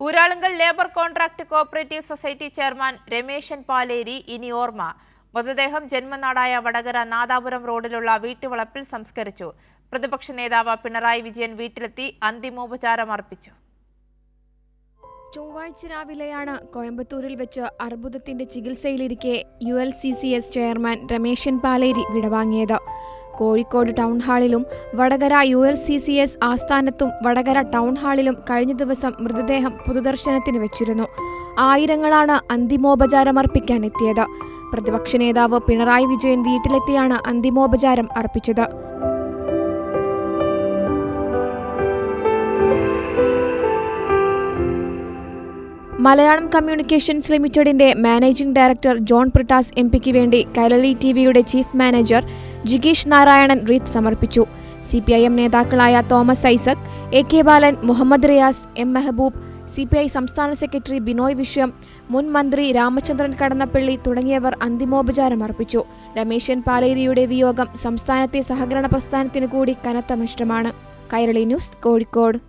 Uralungal labour contract cooperative society chairman Rameshan Paleri ഇനി ഓർമ്മ. മൃതദേഹം ജന്മനാടായ വടകര നാദാപുരം റോഡിലുള്ള വീട്ടുവളപ്പിൽ സംസ്കരിച്ചു. പ്രതിപക്ഷ നേതാവ് പിണറായി വിജയൻ വീട്ടിലെത്തി അന്തിമോപചാരം അർപ്പിച്ചു. ചൊവ്വാഴ്ച രാവിലെയാണ് കോയമ്പത്തൂരിൽ വെച്ച് അർബുദത്തിന്റെ ചികിത്സയിലിരിക്കെ ULCCS ചെയർമാൻ രമേശൻ പാലേരി വിടവാങ്ങിയത്. കോഴിക്കോട് ടൗൺ ഹാളിലും വടകര ULCCS ആസ്ഥാനത്തും വടകര ടൗൺ ഹാളിലും കഴിഞ്ഞ ദിവസം മൃതദേഹം പൊതുദർശനത്തിന് വെച്ചിരുന്നു. ആയിരങ്ങളാണ് അന്തിമോപചാരമർപ്പിക്കാൻ എത്തിയത്. പ്രതിപക്ഷ നേതാവ് പിണറായി വിജയൻ വീട്ടിലെത്തിയാണ് അന്തിമോപചാരം അർപ്പിച്ചത്. മലയാളം കമ്മ്യൂണിക്കേഷൻസ് ലിമിറ്റഡിന്റെ മാനേജിംഗ് ഡയറക്ടർ ജോൺ ബ്രിട്ടാസ് MP-ക്ക് വേണ്ടി കൈരളി TVയുടെ ചീഫ് മാനേജർ ജിഗീഷ് നാരായണൻ റീത്ത് സമർപ്പിച്ചു. CPIM നേതാക്കളായ Thomas Isaac, AK Balan, Muhammad Riyas, M Mehaboob, CPI സംസ്ഥാന സെക്രട്ടറി ബിനോയ് വിശ്വം, മുൻ മന്ത്രി രാമചന്ദ്രൻ കടന്നപ്പള്ളി തുടങ്ങിയവർ അന്തിമോപചാരം അർപ്പിച്ചു. രമേശൻ പാലേരിയുടെ വിയോഗം സംസ്ഥാനത്തെ സഹകരണ പ്രസ്ഥാനത്തിനു കൂടി കനത്ത നഷ്ടമാണ്. കൈരളി ന്യൂസ്, കോഴിക്കോട്.